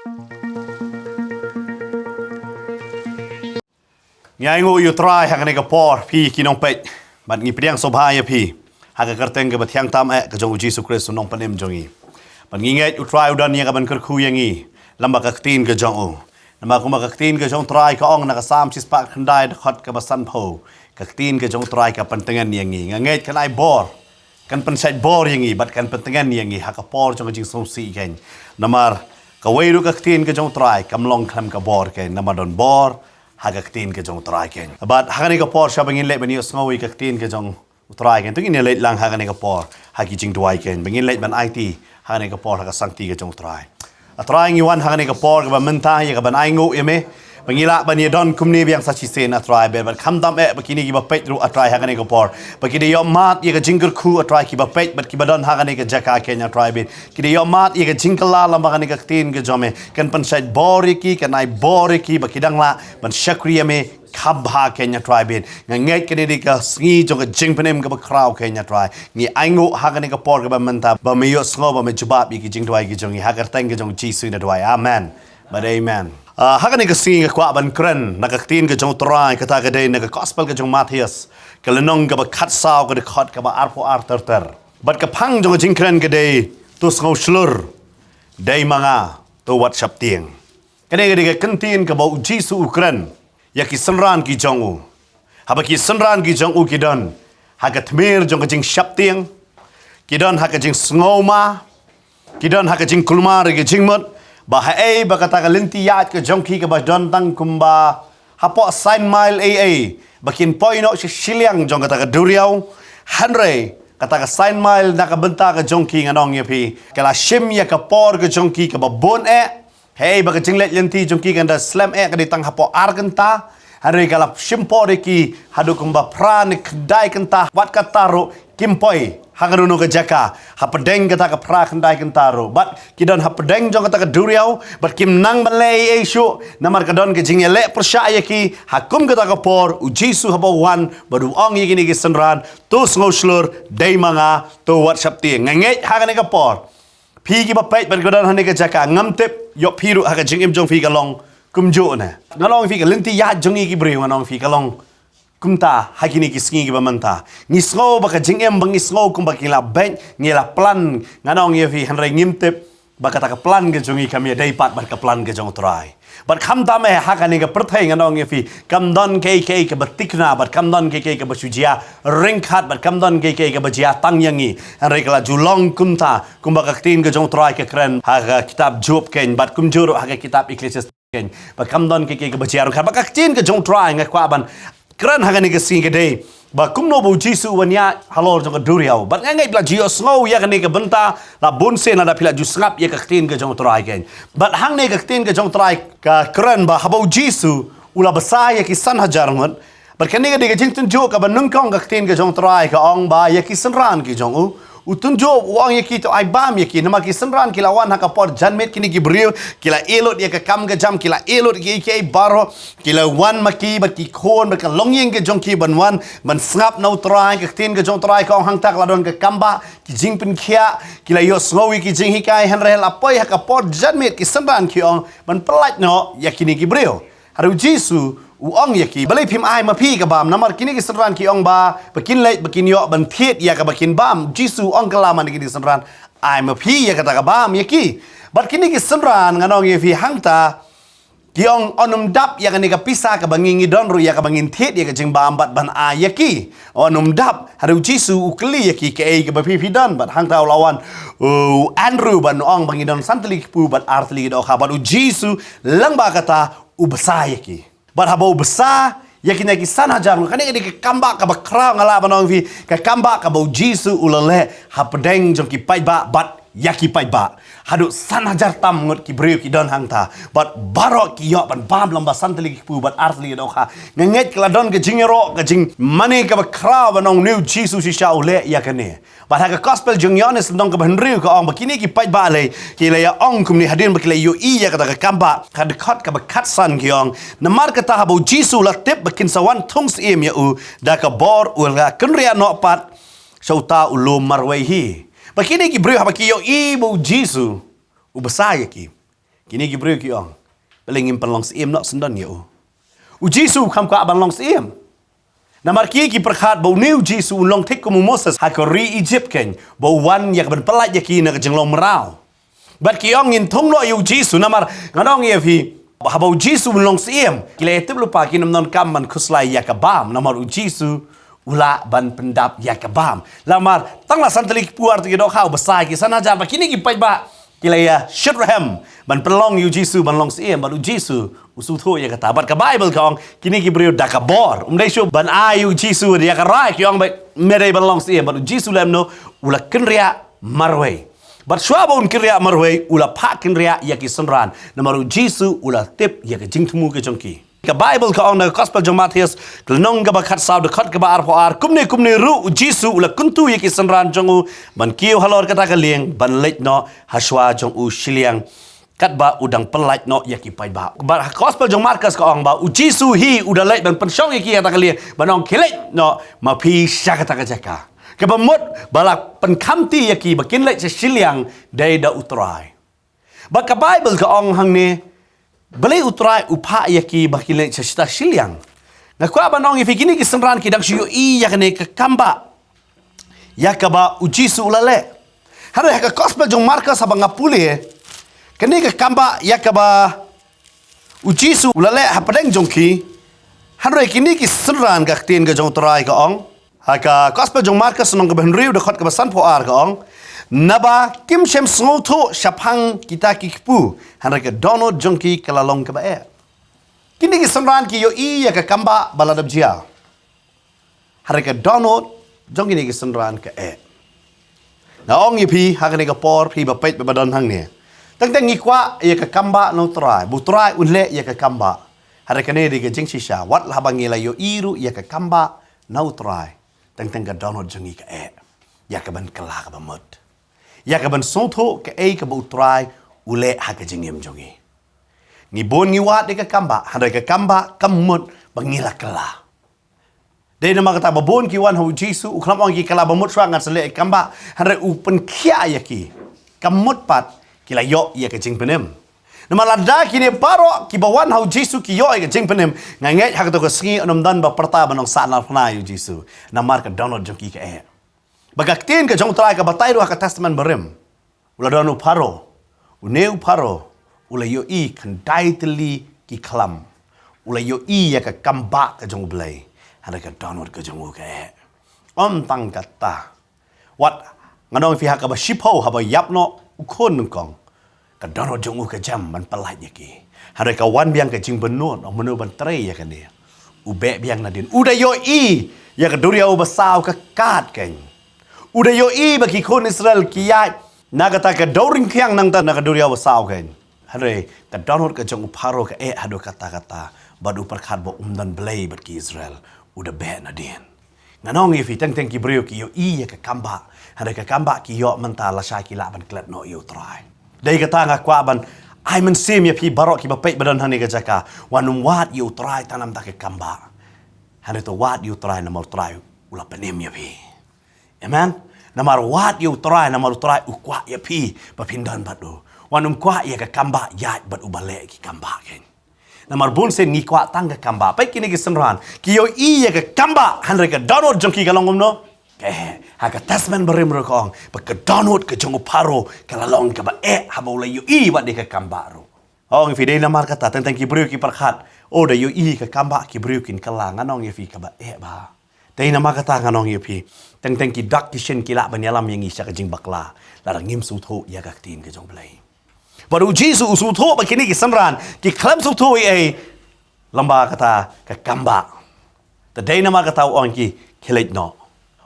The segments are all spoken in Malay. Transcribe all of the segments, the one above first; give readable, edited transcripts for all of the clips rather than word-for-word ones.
Ngai ngu yu try hak ne ka por pi ki nong pet bat ngi priang sobha ya pi hak ka kerteng ke bathiang tam ka jong Jesus Christ nong panem jongi bat ngi ngai u try udan ya ka ban ker khu yangi lamba ka tin ke jong u lamba kuma ka tin ke jong try ka ong na ka sam sis pa khandai khot ka basan pho ka tin ke jong try ka pantengan yangi ngai kan ai bor kan pensat bor yangi bat kan pantengan yangi hak ka por jong jing som si ken namar ka weiru ka tin ke jong try kam long kham ka bor ken namar don bor hagak tin ke jong try ken but hagani ka por shabangin le bani sngowi ka tin ke jong try ken tungin le lang hagani ka por hagi jing duai ken bangin le ban IT hagani ka por haga sangti ke jong try a trying you one hagani ka por ka menta ya ka ban ai ngu yeme bangila bani don kumni biang sa chisen a try be but kham dam e bakini ki ba pet ru a try hagani ka por bakini yo mat ya ka jingle khu a try ki ba pet but ki ba don hagani ka jaka ken a try be ki yo mat ya ka jingle la lam hagani ka tin ke jome kan pansait bori ki kan ai bori ki bakidang la ban shakrieme khabha kenya try be ngai kene ka sngi jong ka jingpenem ka ba kraw kenya try ni aingo hagani ka por ka ba menta ba me yo sngo ba me jubab ki jing dwai ki jong hagar tang ke jong jisu na dwai amen but amen hagani ka singi ka kwa ban kren na ka tin ka jong try ka ta ka dei na ka gospel ka jong Mathaios ka lenong ka ba khat saw ka de khot ka ba arpo arter ter but ka phang jong jing kren ka dei tu Sngewshlur dei manga tu wat sheptieng ka dei ka kantin ka ba jisu ukren ya ki senran ki jong u haba ki senran ki jong u ki don hagat mer jong ka jing sheptieng ki don haga jing sngauma ki don haga jing kulmar ki jing mot ba hai ba kata ka linti yat ka jong ki ka ba don tang kumba hapo sign mile bakin poino Shillong jong kata ka duriau hanre kata ka sign mile na ka benta ka jong ki nganong ya pi kala shim ya ka por ka jong ki ka ba bon hey baga jinglet linti jong ki kan da slam ka di tang hapo argenta hanre kala shim por ki hadu kumba pran kdai kenta wat kataro kimpoi hagaruno ka jaka hapadeng kata ka pra kandai kentaro but kidon hapadeng jong kata ka duriau but kim nang balei shu namar kadon ke jing le persaya ki hakum kata ka por u jisu habo wan badu ong yiki ni senran tu Sngewshlur dei manga tu wat sheptieng ngai hagani ka por pi ki ba pet ban kadon hani ka jaka ngamtep yo piru haga jing im jong fi ka long kumjo na ngalong fi ka linti ya jong ki bre nganong fi ka long kumta hakini ki sngi ba manta ni sngo ba ka jingem bang sngo kum ba kila ben ni la plan nganong ye fi hanre ngimtep ba ka ta ka plan ke jongi kami dai pat ba ka plan ke jong try but kham ta me hakani ka perthai nganong ye fi kam don ke ka batikna ba kam don ke ka basujia ring khat ba kam don ke ka bajia tang yangi hanre kala julong kumta kum ba ka tin ke jong try ke kren ha kitab job ken bat kum juro ha kitab Ecclesiastes ken ba kam don ke ka bajia khat ba ka tin ke jong try ngai kwa ban kran hagani ka singa dei ba kumno bo jisu wanya halor jong duriau but ngai bla jio snow ya kani ka benta la bonse na da pila ju snap ya ka tin ka jong try ken but hang ne ka tin ka jong try ka kran ba habo jisu ula basa ya ki san hajar ngot but kani ka de ka jing tun jo ka ba nung kong ka tin ka jong try ka ong ba ya ki sanran ki jong utun jo uang ya ki to ai bam ya ki nama ki senran ki lawan ha ka por janmet kini ki brio kila elot ya ka kam ga jam kila elot ki baro kila wan maki ba ki khon ba ka longyeng ke jong ki ban wan ban snap no try ka tin ka jong try ka hang tak la don ka kamba ki jing pin khia kila yo snowi ki jing hikai hanrel apoi ha ka por janmet ki senran ki ong ban pelat no ya kini ki brio haru jisu uang ya ki balai phim ai ma phi ka bam namar kini ki senran ki ong ba bakin leit bakin yo ban thiet ya ka bakin bam jisu ong kala man ki senran ai ma phi ya ka ta ka bam ya ki bat kini ki senran nganong ye fi hangta ki ong onum dap ya ka ni ka pisa ka bangingi don ru ya ka bangin thiet ya ka jing bam bat ban a ya ki onum dap haru jisu ukli ya ki ke ka ba phi don bat hangta lawan Andrew ban ong bangi don santli pu bat artli do kha bat jisu lang ba kata ubasa ya ki but habo besar yakin ki sana jarang kan ni ke kamba ka bakra ngala banong vi ka kamba ka bau jisu ulale hapdeng jong ki pai ba but yaki pai ba hadu sana jar tam ngot ki breu ki don hangta but baro ki yo ban bam lamba santli ki pu but artli do kha nget kala don ke jingero ka jing mane ka bakra banong new jisu si sha ule yakane but ha ka gospel jong yones dong ka banriu ka ong bakini ki pai ba le ki le ya ong kum ni hadin bakle yo i ya ka kamba ka de khat ka bakat san ki ong na mar ka ta habo jisu la tip bakin sawan thungs em ya u da ka bor ul ga kunria no pat sauta ulum marwai hi bakini ki breu habaki yo i bo jisu ubasaya ki Kini ki brio ki ong. Pelingin penlong siem nak sendan ya o. Jisu kam ka ban long siem. Namar ki perkhat bau new Jisu long thik ko Moses ha ko ri Egypt ken bau wan yak ban pelat yaki na jenglong merau. Bat ki ong in thong no yu Jisu namar ngadong ye fi ha bau Jisu long siem. Kile tip lupa ki nam non kam man kuslai yakabam namar Jisu ula ban pendap yakabam. Lamar tangla santalik puar ti dok hau besai ki sana jar ba kini ki pai ba kilaya Shillong ban pelong yu Jisu ban long siem ban Jisu usu tho ya kata bat ka Bible ka ong kini ki brio dakabor dai shu ban ayu Jisu dia ka rai ki ong ba mere ban long siem ban Jisu lam no ula kinria marwe bat shwa bon kinria marwe ula pa kinria ya ki sanran namaru Jisu ula tip ya ka jingtmu ke jongki ka Bible ka on na gospel jong Mathaios klnong ga ba khat saw de khat ga ba ar po ar kumne ru Jisu ula kuntu ye ki sanran jongu ban kiu halor kata ka lieng ban lech no haswa jong u Shillong kat ba udang pelait no ye ki pai ba gospel jong Markus ka ong ba Jisu hi uda lech ban pensyong ye ki kata ka lieng ban ong kelech no ma pi sya kata ka jaka ka ba mot balak pen kamti ye ki ba kin lech Shillong dai da utrai ba ka Bible ka ong hang ne Balai utrai upa yaki bakile cita Shillong. Ngakwa banong ifikini kisenran kidang siyo yakne ke kamba. Yakaba Jisu ulale. Haro yaka gospel jong Markus habang ngapuli kani ke kamba yakaba Jisu ulale hapadeng jongki. Haro yakini kisenran gaktin ke jong utrai ka ong. Haka gospel jong Markus nong kebenriu dekot ke basan poar ka ong. Naba kim shem sngoto shapang kita kikpu hanra ke dono jongki kalalong ke bae kini ki sanran ki yo ya ka kamba baladab jia hanra ke dono jongki ni ki sanran ke na ong yipi hakane ka por phi ba pet ba don hang ne tang tang ngikwa ya ka kamba no trai bu trai unle ya ka kamba hanra ke ne ri ke jing shisha wat labang la yo iru ya ka kamba no trai tang tang ka dono jongi ke ya ka ban kala ka ba mot ya ka ban soto ke ka ba utrai ule ha ka jingim jongi ni bon ni wat de ka kamba handa ka kamba kamut bangila kala de na magata ba bon ki wan ho Jisu u klam ong ki kala ba mut swa ngat sele kamba handa u pen khia ya ki kamut pat kila yo ya ka jing penem na malada ki ne paro ki ba wan ho Jisu ki yo ya ka jing penem nganget ha ka to ka singi onom dan ba perta banong sa na phna yu Jisu na mar ka download jongi ka Bagaktin ke jong trai ka batai ru ka testament berem. Ula donu paro. Uneu paro. Ula yo I kandai teli ki klam. Ula yo I ya ka kamba ka jong blai. Hada ka download ka jong ke. Tang kata. Wat ngadong fi ha ka ba shipo ha ba yapno ukon kong. Ka download jong ka jam ban palai ya ki. Hada ka wan biang ka jing benut ong menu ban tre ya ka ni. Ube biang na din. Uda yo I ya ka duria u basau ka kat keng. Udah yo I bagi kon Israel kiai nagata ka doring kyang nang ta nagaduria wasaw ken hare ka download ka jong paro ka hado kata badu perkhat bo umdan blay bagi Israel udah be na din nganong ifi teng ki brio ki yo I ka kamba hare ka kamba ki yo menta la sha ki la ban klet no yo try dai kata ngakwa ban ai men sim ya pi barok ki ba pe badan hani ka jaka wanum wat yo try tanam ta ka kamba hare to wat yo try na mau try ula penem ya pi amen namar wat yu try namar try ukwa ya pi papindan batu wanum kwa ya ka kamba ya bat ubale ki kamba ken namar bun sen ni kwa tang ka kamba pai kini ki senran ki yo I ya ka kamba hanre ka download jongki ka longom no ke ha ka tasman berim ro kong pa ka download ka jongu paro ka lalong ka ba ha ba yu I wat de ka kamba ro ong fi de namar kata tentang ki brio ki perkhat o da yu I ka kamba ki brio kin kalang anong ye fi ka ba ba Dai nama kata nganong yepi teng ki dak ki shen ki la banyalam yang isya ka jing bakla la ngim su tho ya ka tin ke jong blai baru Jisu su tho ba kini ki sanran ki klam su tho lamba kata ka kamba the dai nama kata ong ki khelet no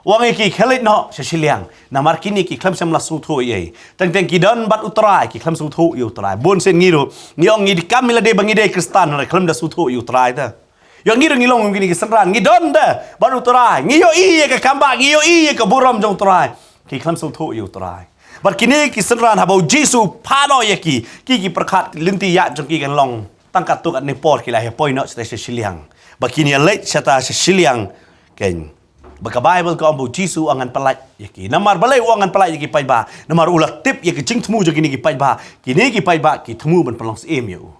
wang ki khelet no Shillong namar kini ki klam sem la su tho teng ki dan bat utrai ki klam su tho utrai bon sen ngiro ni ong ngi kamila de bangi de kristan na klam da su tho utrai ta yang ngi ngilong gini kisenran ngi donda baru trai ngi yo I ka kamba ngi yo I ka buram jong trai ki klam so tho yo trai bar kini kisenran ha bau Jisu pano yaki ki perkhat linti ya jong ki kan long tangkat tu kat nepor ki la he poi no sta Shillong bar kini late chata Shillong ken Baka Bible ko ambo Jisu angan palat yaki. Namar balai angan palat yaki pai ba. Namar ulah tip yaki jing temu jo kini ki pai ba. Kini ki pai ba ki temu ban pelong siem yo.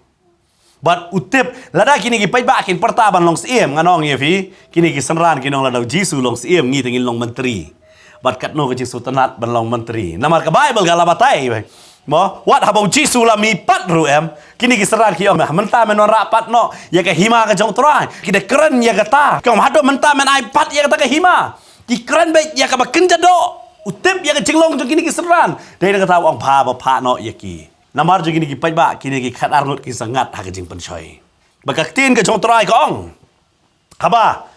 But utip lada kini ki pai ba kin perta ban long siem nganong ye fi. Kini ki senran kinong lada Jisu long siem ngi tengin long menteri. But kat no ke Jisu tenat ban long menteri. Namar ka Bible ga labatai bai. Mo what habau Jisu la mi pat ru kini ki serar ki ong menta men rapat no ya ka hima ka jong trai ki de keren ya kata kong hado menta men ai pat ya kata ka hima ki keren be ya ka bakenja do utip ya ka jinglong jong kini ki seran dei kata ong pa no ya ki namar jong kini ki pai ba kini ki khat arnut ki sangat ha ka jing penchoi bakak tin ka jong trai ka ong haba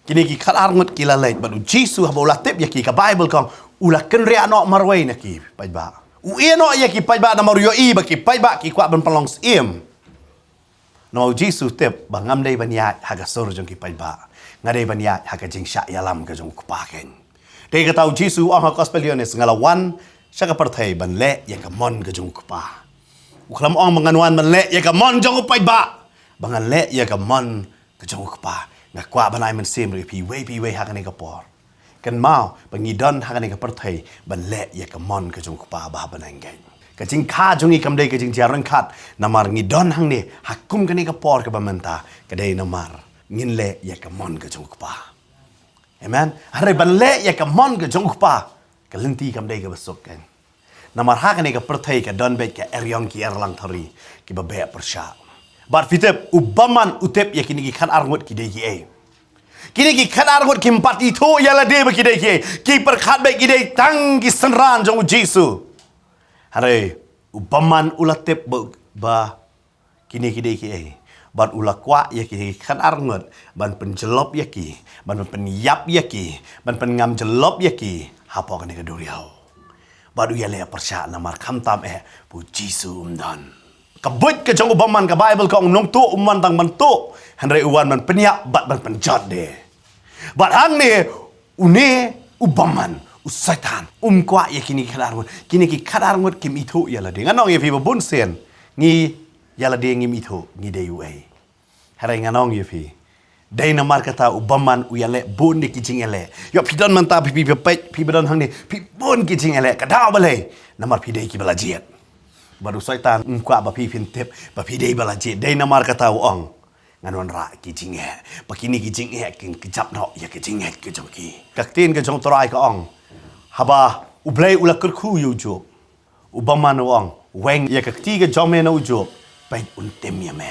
kini ki khat arnut ki la leit badu Jisu habau la tip ya ki ka Bible kong ula ken ria no marwai na ki pai ba ueno ya ki pai ba na mario i ba ki pai ba ki kwa ban palong sim no Jisu tep bangam dei banya ha ga sor jong ki pai ba ngade banya ha ga jing sha yalam ga jong kupa ken dei ga tau Jisu ang gospel yones ngalawan sha ga parthai ban le ya ga mon ga jong kupa uklam ong manganwan ban le ya ga mon jong pai ba bangan le ya ga mon ga jong kupa na kwa banai man sim ri pi we ha ga ne ga por kan mau pengidon hakan ke perthai ban le ya ka mon ka jong pa ba banang gai ka jing kha jong i kam dei ka jing jarang khat namar ngidon hang ne hakum ka ni ka por ka bamenta ka dei namar ngin le ya ka mon ka jong pa amen hare ban le ya ka mon ka jong pa ka lenti kam dei ka besok kan namar hakan ke perthai ka don be ka eryong ki erlang thari ki ba be persha bar fitep ubaman utep ya kini ki khan arngut ki dei ki e kini ki khadar ngot kim pati tho yala de ba kidai ki per khat ba kidai tang ki sanran jong Jisu hare upaman ulatep ba kini kidai ki ban ulakwa ya ki khadar ngot ban penjelop ya ki ban penyap ya ki ban pengam jelop ya ki hapo kan ke duriau badu yale persya namar kham tam bu Jisu umdan kabut ke jong upaman ka Bible ka nong tu umman tang bantu hare uwan ban penyap bat ban penjot de but hang ne une ubaman usaitan kwa ya kini kadarngot kini ki kadarngot kim itu ya la de nganong ye fi bun sen ngi ya la de ngi itu ngi de ue hare nganong ye fi dei namar kata ubaman u ya le bun de kijing ele yo pidon manta pi pi badon hang ne pi bun kijing ele kadau bale namar pi dei ki balajiet baru saitan kwa ba pi tep ba pi dei balajiet dei namar kata ong nganon ra ki jing pakini ki jing kin kejap no ya ki jing ke jong ki kaktin ke jong trai ka ong haba ublei ula kurku yu job ubaman ong weng ya kakti ke jome no job pai un tem ya me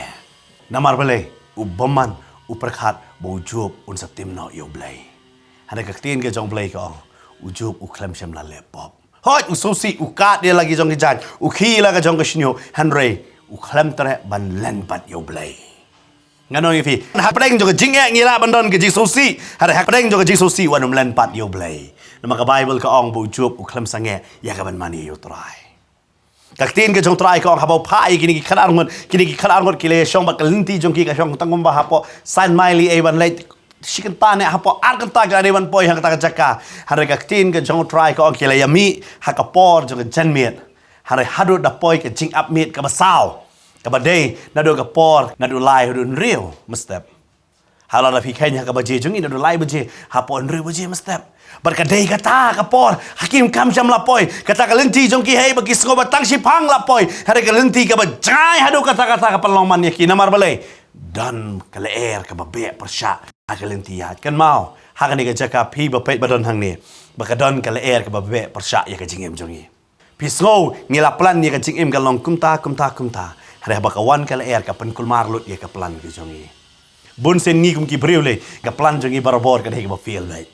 namar bale ubaman uperkhat bo job un satim no yo blei hada kaktin ke jong blei ka ong ujob u klem shem la le pop hoi ususi ukat dia lagi jong ki jan ukhi la ka jong ka shnyo hanre u klem tre ban len pat yo blei ngano fi ha preng jo jing ngira bandon ke Jisu ha preng jo Jisu wanum len pat yo blei nama ka Bible ka ong bu job u klem sange ya ka ban mani yo trai kaktin ke jong trai ka ong habau pai kini ki khadar ngot ki le shong ba kalinti jong ki ka shong tangum ba hapo san maili e ban leit shikan ta ne hapo ar kan ta ga ne ban poi ha ta ka jaka ha kaktin ke jong trai ka ong ki le yami ha ka por jo jan miet ha hadu da poi ke jing up miet ka basau kabadai nado ka por nado lai hudun rio mestep hala la fikanya ka baje jungi nado lai baje hapon rio baje mestep berkadai kata ka por hakim kam jam la poi kata ka lenti jongki hei bagi sko batang sipang la poi hari ka lenti ka bajai hadu kata ka peloman yaki namar balai dan ka leer ka babe persya ka lenti ya kan mau hakani ka jaka pi bapet badon hang ni bakadon ka leer ka babe persya ya ka jingem jongi pisgo ngila plan ya ka jingem ka long kumta hari bakawan kala air ka penkul marlut ya ka plan ke jongi bun sen ni kum ki briule ka plan jongi barabor ka dei ka feel dai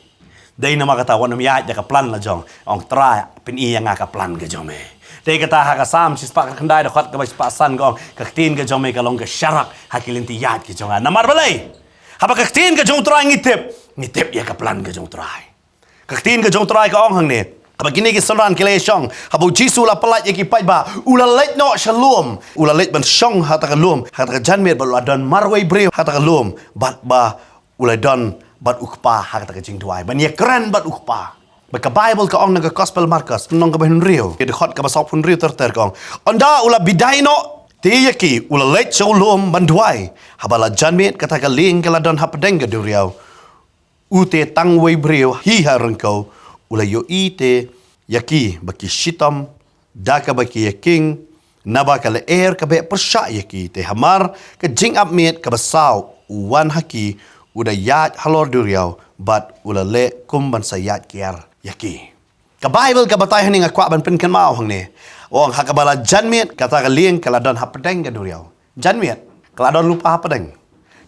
dei nama kata wan ya ka plan la jong ong tra pen i yang ka plan ke jome dei kata ha ka sam sis pak kendai da khat ka bas pasan gong ka tin ke jome ka long ka syarak hakilenti yat ke jonga namar balai ha ka tin ke jong tra ngitep ya ka plan ke jong trai ka tin ke jong trai ka ong hang ne Begini ki sonran ki le shong habu Jisu la palat ye ki pai ba ula leit no shalom ula leit ban shong hata ka lum hata ka janmet ba don marwai brew hata ka lum bat ba ula don bat ukpa hata ka jing tuai ban ye keren bat ukpa ba ka Bible ka ong na ka gospel Markus nong ka ba rio ke de khot ka ba sop rio ter kong onda ula bidai no ti ye ki ula leit shalom ban tuai habala janmet kata ka ling kala don hapdeng ga duriau ute tangway breu hi harengkau ula yo ite yaki baki shitam daka baki yaking naba kala kabe persya yaki te hamar ke jing up met ke basau wan haki uda yat halor duriau bat ula le kumban sayat kiar yaki ka Bible ka batay haning akwa ban pen kan mau hang ne ong hakabala janmet kata ka lieng kala don hapedeng ka duriau janmet kala don lupa hapedeng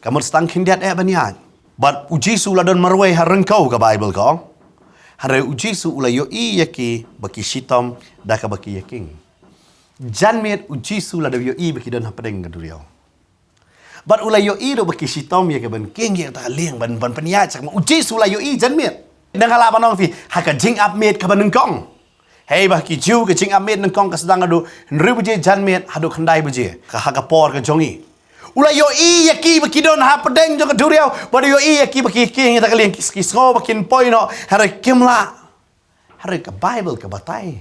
kamut stang kindiat baniat bat uji su la don marway harengkau ka Bible ka hare uji su ula yo yaki baki shitam daka baki yaking janmet uji su la do yo baki don hapedeng ka duriau bat ula yo do baki shitam ya ka ban king ya ta lieng ban paniat sak uji su la yo janmet Nangala panong fi haka jing up met ka banengkong. Hey bah ki jiu ke jing up met nengkong ka sedang adu nribu je jan met hadu khandai buje ka haka por ka jongi. Ula yo yaki baki don ha pedeng jong ka duriau badu yo yaki baki king ta kalien ki ngo bakin poino hare kimla. Hare ka Bible ka batai.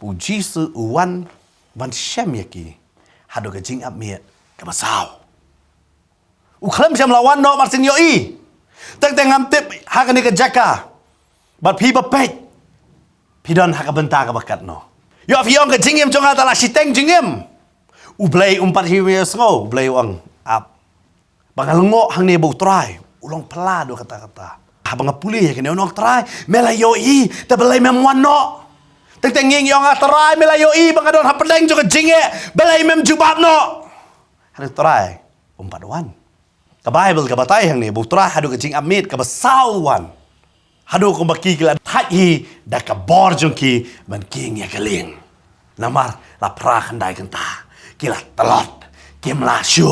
Puji su uwan ban shem yaki hadu ka jing up met ka basau. Ukhlem shem lawan no marsin yo Teng ngam tip haka ni ka jaka. But people pay. Pidon hakabenta ka bakat no. Yo afiong ka jingim jong atala shiteng jingim. Ublay umpat hiwi ngo, ublay ang ap. Bangalungo hang ne bu try, ulong pelado kata-kata. Habang ngapuli ka ne unong try, melayo ta belay mem wano. Teng yong atray melayo bangadon hapadeng jong jinge, belay mem jubat no. Hanu try, umpat wan. Ka Bible ka batay hang ne bu try hadu ka jing amit ka basawan. Hado ko baki kila thai da ka bor jong ki man king ya kaling namar la pra khandai kanta kila talot kimla shu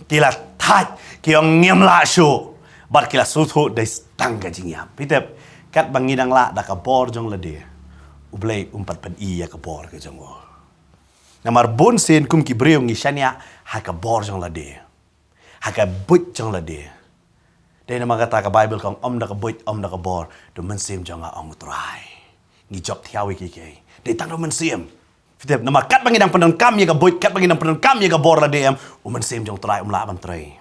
kila thai kiong ngemla shu bar kila suthu dai tangga jingya pitep kat bangidang la da ka bor jong la de ublei umpat pan ya ka bor ka jong namar bon sen kum ki breong ngi shania ha ka bor jong la de ha ka but jong la de Dahil naman kata ka Bible kong da ka buit, da ka bor, do mensim jangan ong try. Ngi job tiawi kikay. Dahil tang do mensim. Fitep nama kat bangidang penon kam ya ka buit, kat bangidang penon kam ya ka bor la DM, mensim jong try laban try.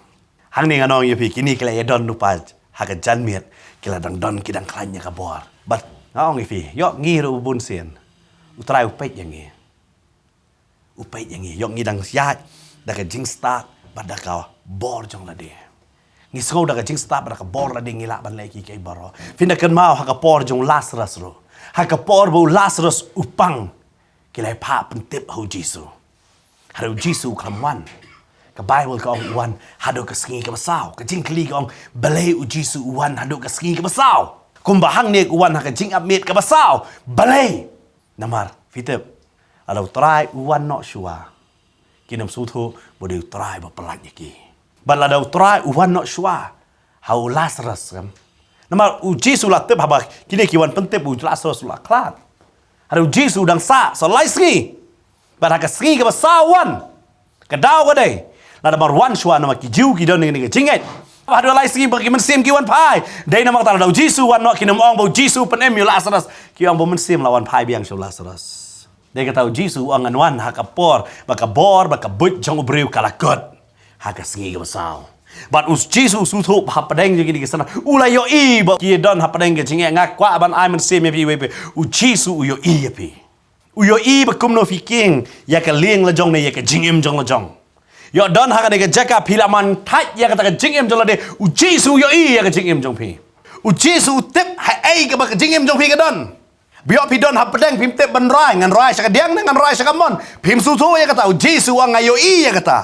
Hang ni nganong yapi kini kila ya don lupaj, haka janmiet kila dang don kidang klanya ka bor. But ngaong yapi, yok ngi ro bun sen. Utray upait yang ngi. Upait yang ngi, yok ngi dang siat, da ka jing start, bada ka bor jong la DM. Ni sngau da ka jing stap da ka bor la ding ila ban leki kay baro finda kan mau ha ka por jong Lazarus ro ha ka por bo Lazarus upang kilai pa pentip ho Jisu haro Jisu klamwan ka Bible ka ong wan hado ka sngi ka basau ka jing kli ka ong balay u Jisu wan hado ka sngi ka basau kum bahang ne wan ha ka jing upmet ka basau balay namar fitep alo try wan no shua kinam suthu bo de try ba pelak yaki Baladau try uwan not sure how Lazarus kan. Nama Jisu la tip haba kini kiwan pentip Lazarus la klat. Ada Jisu dang sa so lai ski. Bar ka ski ka basawan. Ka daw ka dai. La nama wan sure nama ki jiu ki don ni jinget. Ada lai ski bagi mensim kiwan pai. Dai nama ta dau Jisu wan not kinam ong bo Jisu pen em Lazarus ki ong bo mensim lawan pai biang so Lazarus. Dai ka tau Jisu ang anwan hakapor baka bor baka but jong ubriu kalakot. Haka singi ka basaw. But us Jesus utho hapadeng jeng di sana. Ula yo ba ki don hapadeng ke jinge ngak kwa ban ai men se me pi we pe. U Jesus u yo pi. U yo ba kum no fiking ya ka lieng la jong ne ya ka jingem jong la jong. Yo don haka ne ka jaka pilaman tat ya ka ta ka jingem jong la de. U Jesus yo ya ka jingem jong pi. U Jesus tip hai ka ba ka jingem jong pi ka don. Biok pi don hapadeng pim tip ban rai ngan rai sa ka diang ngan rai sa ka mon. Pim su tho ya ka ta u Jesus ang ayo ya ka ta.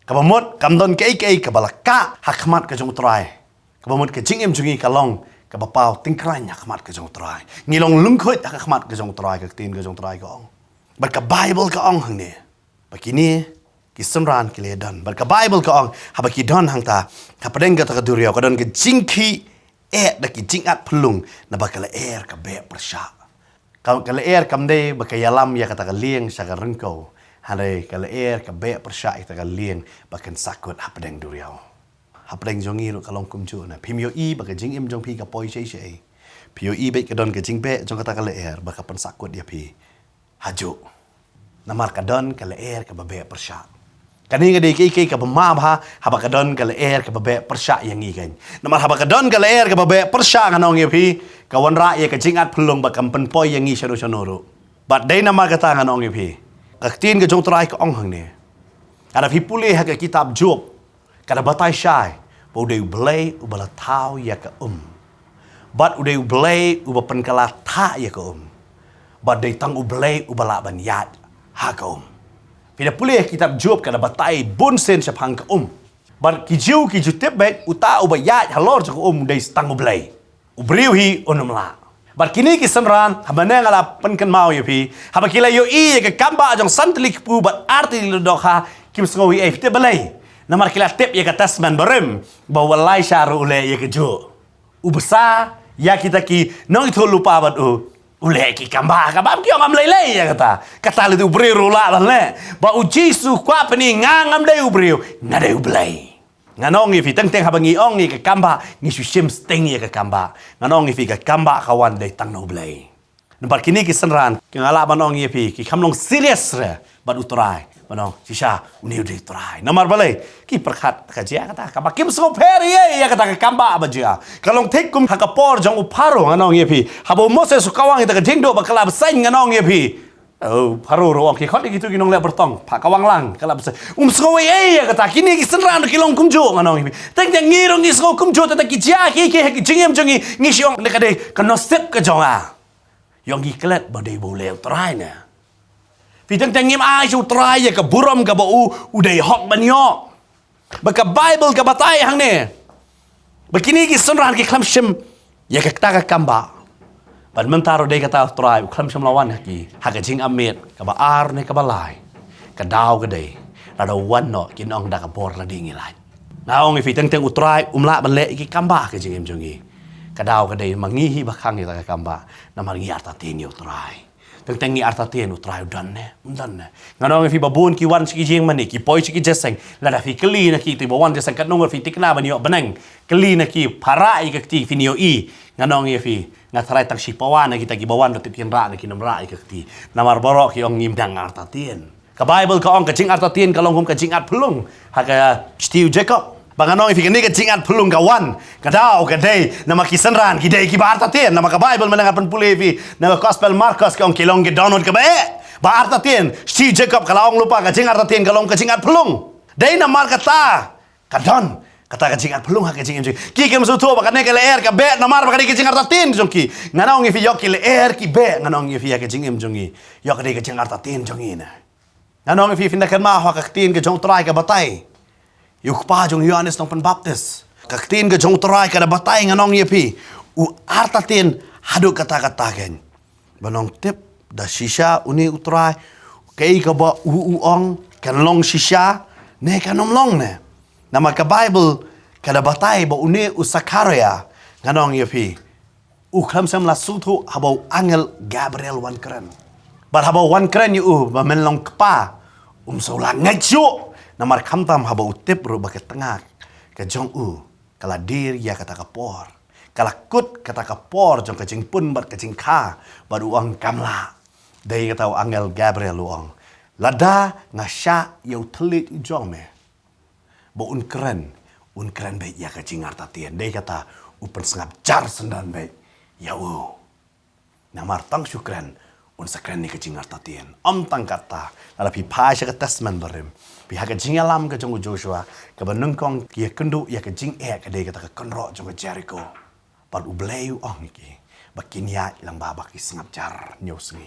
Kabamut kamdon kay kabalaka hakmat ka jong try. Kabamut ka jingem jungi kalong kabapaw tingkranya hakmat ka jong try. Ngilong lungkot hakmat ka jong try ka tin ka jong try ka ong. Bar ka Bible ka ong hang ni. Bakini kisamran kiledan. Bar ka Bible ka ong habaki don hang ta hapadeng ka ta kaduriaw ka don ka jingki da ki jingat pelung na bakala ka be persya. Kala kamde bakayalam ya kata ka lieng sa ka rengkau. Hari kala ka be persya ita ka lieng bakan sakut hapadeng duriaw. Hapadeng jongi ru kalong kumju na pimyo baka jing im jong pi ka poi sei. Pio be ka don ka jing be jong kata kala baka pan sakut dia pi. Haju. Namar ka don kala ka babe persya. Kani ngade ki ka bama bha habakadon ka leer ka babe persya yang ngi kan. Namar habakadon ka leer ka babe persya nganong ye phi ka wanra ye ka jingat phulung ba kam pen poi yang ngi shano shanoru. Bat dai nama kata nganong ye phi. Ka tin ka jong trai ka ong hang ne. Ada phi pule ha ka kitab Job. Kada batai syai. Ba udai blai ubala tau ya ka Bat udai blai uba pen kala tha ya ka Bat dai tang ublai ubala ban yat ha ka Pida pulih kitab Job kada batai bun sen sepang ka Bar ki jutip baik uta ubayat halor jok dai stang ublay. Ubriu hi onumla. Bar kini ki senran habana ngala penken mau ya pi. Haba kila yo I ke kamba jong santlik pu bat arti lidokha kim sngowi e fite balai. Namar kila tip ya ka tasman barem bahwa lai syaru ule ya ke jo. Ubesa ya kita ki nong itu lupa bat Ule ki kamba kabab ki ngam lele ya kata le ubri rula le ba uji su kwa pani ngam dai ubri na dai ublai nganong ifi teng habangi ong ni ka kamba ni su shim steng ya ka kamba nganong ifi ka kamba kawan dai tang no ublai nampak kini ki senran ki ngala banong ifi ki kamlong serius re ba utrai banong sisa uni udai utrai namar balai ki perkhat ka jia kata ka bakim so peri ya kata ka kamba ba jia kalong tek kum ka por jong uparo nganong ifi habo mose su kawang ita ka jingdo ba kala sain nganong ifi paro ro ki khot gitu kinong le bertong pa kawang lang kala besa skowe ya kata kini ki senran ki long kumjo nganong ifi teng teng ngirong ni sko kumjo ta ki jia ki jingem jongi ni siong le ka de ka no step ka jonga yong ki klet ba dei bo le utrai na Vì teng ngim ai su trai ya ka buram ka ba udai hok banyo. Ba ka Bible ka batai hang ne. Ba kini ki sunran ki klamshim ya ka ta ka kamba. Ban mentaro dei ka ta trai klamshim lawan ki. Ha ka jing amet ka ba ar ne ka ba lai. Ka dau ka dei. La da wan no ki nong da ka bor la ding ilai. Na ong fi teng utrai umla ban le ki kamba ka jing em jongi. Ka dau ka dei mangihi ba khang ni ta ka kamba. Na mangi arta tin yo trai. Teng arta tien utrai udan ne nganong fi babun ki wan ki jing mani ki poi ki jeseng la da fi kli na ki ti bawan jeseng kat nong fi tikna ban yo beneng kli na ki para I ka ti fi nio I nganong fi ngatrai tang si pawan na kita ki bawan do tipien ra na ki nam ra I ka ti namar borok ki ong ngim dang arta tien ka Bible ka ong ka jing arta tien ka long ka jing at phulung ha ka Steve Jacob Banganong ifi ka jingat pulung kawan kadao kadai nama kisenran kidai ki barta tien nama ka Bible menang pan pule fi nama gospel Marcus ka ong kilong ke download ka ba barta tien si Jacob kalau ong lupa ka jingat tien kalau ka jingat pulung dai nama kata kadon kata ka jingat pulung ha ka jingat ki kem su to ba ka ne ka leer ka be nama ba ka jingat tien jongki nganong ifi yok ki leer ki be nganong ifi ka jingem jongi yok ka jingat tien jongi na nganong ifi findakan ma ha ka tien ka jong try ka batai Yuk pa jong Yohanes nong Pembaptis. Kaktin ke jong terai kada batai nganong ye pi. U arta tin hadu kata-kata ken. Banong tip da shisha uni utrai. Kei ka ba ong kan long shisha ne kanom long ne. Nama ka Bible kada batai ba uni usakaria nganong ye pi. U klam sam la sutu habau angel Gabriel wan keren. Bar habau wan keren yu ba menlong kpa. Solang ngajo. Namar kamtam haba utip ru ba tengah ke jong kala dir ya kata kapor kala kut kata kapor jong kacing pun bar kacing kha baru uang kamla dai kata angel Gabriel uang lada ngasya yau telit jong me ba un keren baik ya kacing arta tien dai kata upen sengap jar sendan baik ya namar tang syukran un sakran ni kacing arta tien tang kata ala pi pa sya kata tasman barem pihak kajing alam ke jong Joshua ke benengkong kia kendu ya kajing ka dei kata ke konro jong Jericho pal ubleu ong ki bakin ya ilang babak ki sengap jar nyosngi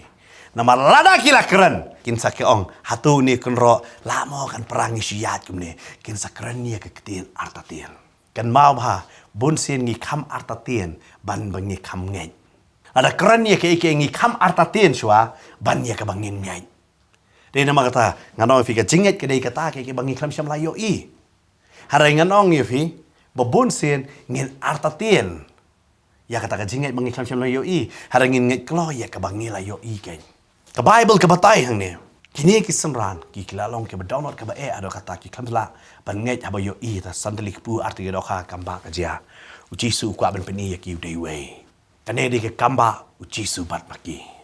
nama lada kila keren kin sake ong hatu ni konro lamo kan perang ni syat kumne kin sakren ni ke ketin arta tien kan mau ha bun sin ngi kam arta tien ban bangi kam ngej ada keren ni ke ngi kam arta tien shwa ban ya ke bangin ngej Dei nama kata nganong fi ka jinget ke dei kata ke bangi klam syam layo I. Harai nganong ye fi babun sin ngin arta tien. Ya kata ka jinget bangi klam syam layo I. Harai ngin nget klo ya ka bangi layo I ken. Ka Bible ka batai hang ne. Kini ki semran ki kilalong ke download ka ba ado kata ki klam la ban nget haba yo I ta sandali pu arti ke doka kamba ka jia. Uji su kwa ban peni ya ki dei we. Kane de ke kamba uji su bat maki.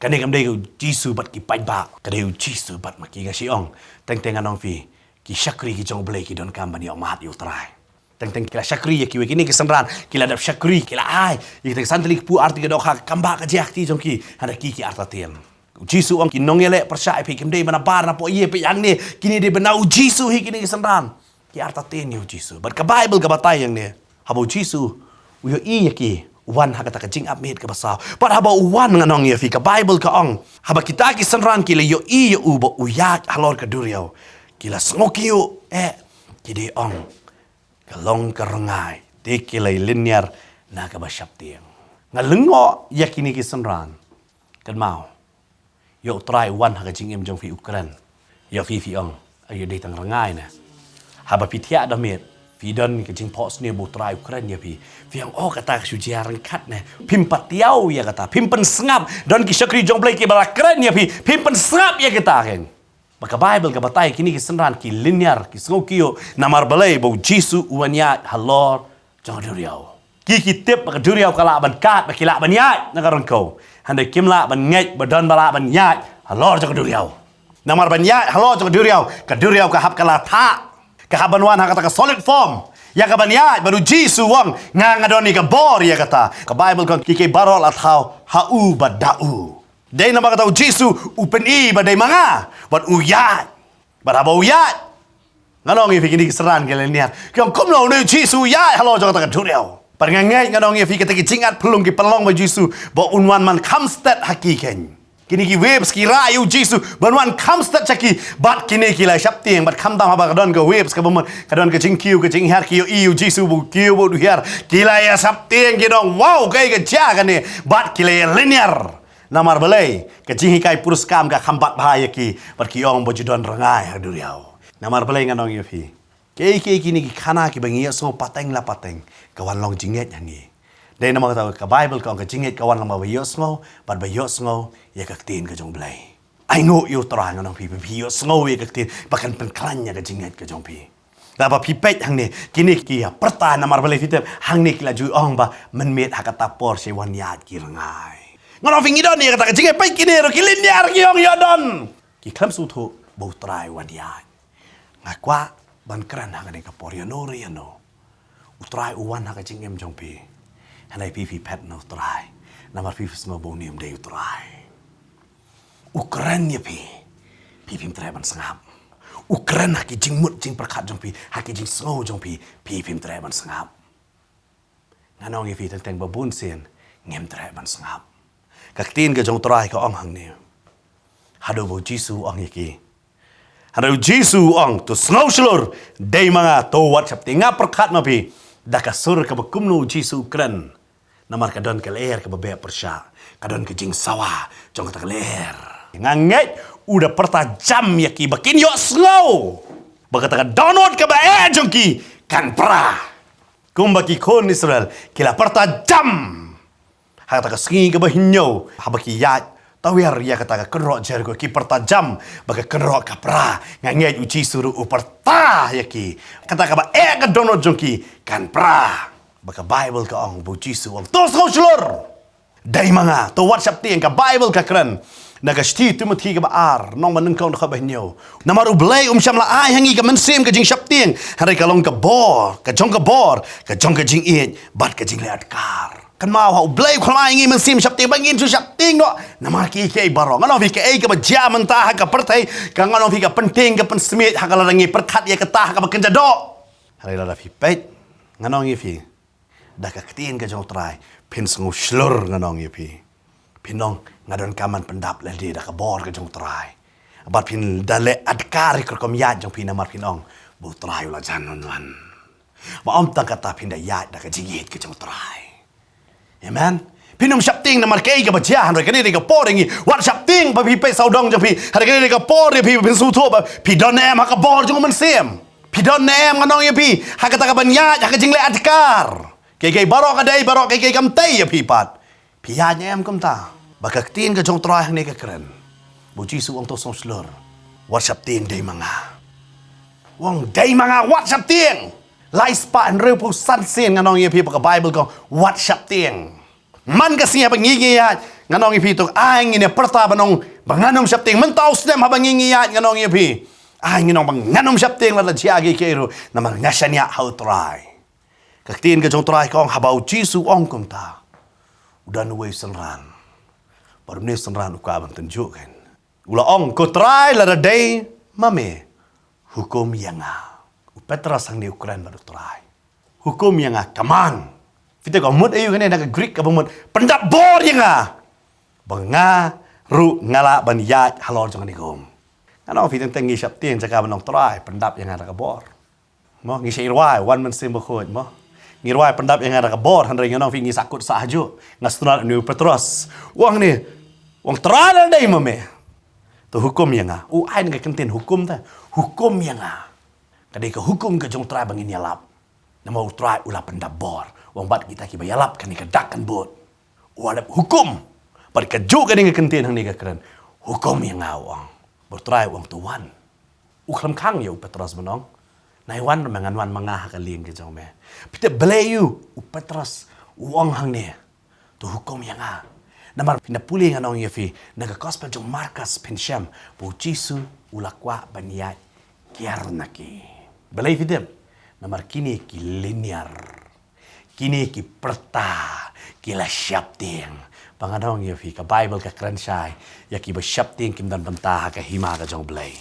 Kani kam dei Jisu bat ki pai ba, kadeu Jisu bat maki ga siong. Teng anong fi ki syakri ki jong blai ki don kam ban yo mat yo trai teng kila syakri ya ki we kini ki sanran kila dap syakri kila ai ki teng santli pu arti ka dok ha kamba ka jak ti jong ki hada ki arta tien Jisu ang kinongele percaya pi kimdei mana bar na po ye pe yang ni kini de benau Jisu hi kini ki sanran ki arta tien yo Jisu but ka Bible ka batai yang ni habo Jisu we i ya ki wan ha kata ka jing up met ka basa but haba wan nganong ye fi ka Bible ka ong haba kita ki sanran kila yo i yo u bo u ya halor ka duriau kila sngokio kidi ong kalong karangai te kila linear na ka ba sheptieng ngalengo yakini ki sanran kan mau yo try wan ha ka jing em jong fi Ukraine yo fi ong ayo de tang rangai na haba pitia da met fi don ka jing pos ne bo try Ukraine ya fi ang kata ka sujia rangkat ne pim patiau ya kata pim pen sengap don ki syakri jong blai ki bala keren ya pim pen sengap ya kita ken maka Bible ka batai kini ki sanran ki linear ki sngokio namar balai bo Jisu uanya halor jong duriau ki tip maka duriau kala ban kat ba kila ban yat na karon ko handai kimla ban ngai badan bala ban yat halor jong duriau namar ban yat halor jong duriau ka duriau ka hap kala tha ka haban wan ha kata ka solid form ya ka ban yat baru Jisu wang ngadoni ka bor ya kata ka Bible kan ki barol athau hau badau Dei nama kata Jisu upen i badai manga bat uyat baraba uyat nganong ifi kini keseran kalian niat kiong kumlo ne Jisu ya halo jong kata duriau parngangai nganong ifi kata ki jingat pelung ki pelong ba Jisu ba unwan man kamstat hakiken kini ki waves ki rayu Jisu banwan kamstat chaki bat kini ki la sheptieng bat kam dam haba kadon ka waves ka bomon kadon ka jingkiu ka jinghar ki iu Jisu bu kiu bu duhar kila ya sheptieng ki dong wow kai ka ja kan ni bat kila ya linear namar balai ka jingi kai puruskam ka khambat bahaya ki par ki ong bojidon rangai duriau namar balai nganong yofi ke kini ki khana ki bangi so pateng la pateng kawan long jinget yang ni dei nama kata ka Bible ka jinget kawan long ba yosngo bat ba yosngo ya ka tin ka jong balai ai ngo yo tra nganong pi yo sngo ya ka tin bakan pen klanya ka jinget ka jong pi Laba pipet hang ni kini ki perta namar balai fitem hang ni kila ju ong ba menmet hakata por se wan yat ki rangai Ngono fingi don ni kata ka jingai pai kini ro kilin ya ro kiong yodon. Ki klam su thu bo trai wadia. Ngakwa ban kran ha ka por ya no re no. Utrai uwan ha ka jingem jong pi. Hanai pi pet no trai. Namar pi smo bo niam de utrai. Ukran ya pi. Pi trai ban sangap. Ukran ha ki jingmut jing perkat jong pi. Ha ki jing so jong pi. Pi trai ban sangap. Nganong ya pi teng babun sen ngem trai ban sangap. Kaktin ka jong trai ka ong hang ni. Hado bo Jisu ong yaki. Hado Jisu ong to Sngewshlur dei mga to wat sheptieng nga perkat mapi dakasur ka bakumno Jisu kren. Namar ka don ka leer ka babe persya. Ka don ka jing sawa jong ka leer. Nganget udah pertajam yaki bakin yo snow. Bagata ka download ka ba jong ki kan pra. Kumbaki kon Israel kila pertajam. Hakata ka singi ka bahinyo habaki yat tawir ya kata ka kenro Jericho ki pertajam baga kenro ka pra nganget uji suruh uperta yaki kata ka ba ka dono jongki kan pra baga Bible ka ong bu Jisu ong to Sngewshlur dai manga to WhatsApp tieng ka Bible ka kren naga sti Timothy ka ba ar nong manung ka ka bahinyo namaru blay syamla ai hangi ka mensim ka jing sheptieng hari ka long ka bor ka jong ka jing it bat ka jing leat kar kan mau hau blay khlai ngi mensim sheptieng bangin su sheptieng no namar ki ke baro ngano vi ke ka ba ja mentah ka pertai ka ngano vi ka penting ka pensmit ha ka langi perkat ya ketah ka baken jado hari la vi pet ngano ngi vi da ka ktien ka jong trai pin Sngewshlur ngano ngi vi pinong ngadon kaman pendap le di da ka bor ka jong trai abat pin dale adkar ka kom yat jong pin namar pinong bu trai la janon wan ba om ta kata pin da yat da ka jigit ka jong trai Amen. Pinum sheptieng namar kei ka bacia han rekani ka por ngi wat sheptieng ba pi pe saudong jong pi rekani ka por pi pin su tho ba pi don em ha ka bor jong men sem pi don em nganong ye pi ha ka ta ka banya ha ka jingle adkar kei barok ka dai barok kei kam tai ya pi pat pi ya em kam ta ba ka tin ka jong trai ni ka kren bu Jisu ong to Sngewshlur wat sheptieng dei manga wong dei manga wat sheptieng lai spa an reu pu san sen nganong ye pi ka Bible ko wat sheptieng man ka siya pangingi ya nganong ye pi to ai ngi ne perta banong banganom sheptieng mentau stem ha bangingi ya nganong ye pi nginong bang nganom sheptieng la jiagi kero namar ngashanya how try. Kaktiin ka jong try kong habau Jisu ong kum ta. Udah nuwe senran. Baru ni senran uka bang tunjukkan. Ula ong ko try la day mame hukum yang Petra sang ni Ukraine baru try. Hukum yang kaman. Kita kau mut ayu kene nak Greek ka mut pendap bor yang Banga ru ngala ban ya halor jong ni gom. Ano fi teng ngi sheptieng jaka ban try pendap yang ada ka bor. Mo ngi shirwai wan man sim khot mo. Ngirwai pendap yang ada ka bor han ring fi ngi sakut sahaju. Ngastunal ni Petros. Wang ni wang try la dai mame. Tu hukum yang ai ngai kentin hukum ta. Hukum yang kadai ka hukum ka jong try bangin yalap. Nama try ulah pendap bor. Wang bat kita ki bayalap kan ka dakkan bot. Walap hukum. Pada kejuk kan ngai kentin hang ni ka keren. Hukum yang awang. Bertry wang tuan. Uklam kang ya Petros menong. Naiwan mangan wan mangah ka ling ke jong me. Pite belayu Petros wang hang ni. Tu hukum yang Namar pinapuli nga nong yafi naga gospel jong Markus pensyam bu Jisu ulakwa banyat kiar naki. Belai fidem namar kini ki linear. Kini ki perta kila sheptieng. Panganong yafi ka Bible ka krensyai ya ki ba sheptieng kim dan bantah ka hima ka jong belai.